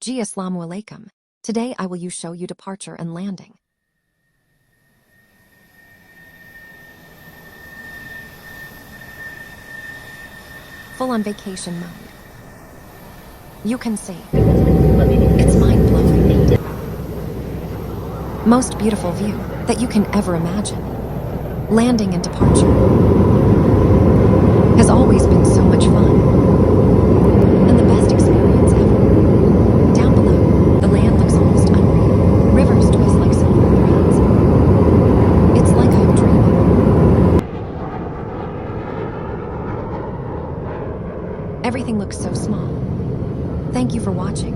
Ji Assalamu alaikum. Today I will show you departure and landing. Full on vacation mode. You can see. It's mind-blowing. Most beautiful view that you can ever imagine. Landing and departure has always been so much fun. And the best experience ever. Down below, the land looks almost unreal. Rivers twist like silver threads. It's like I'm dreaming. Everything looks so small. Thank you for watching.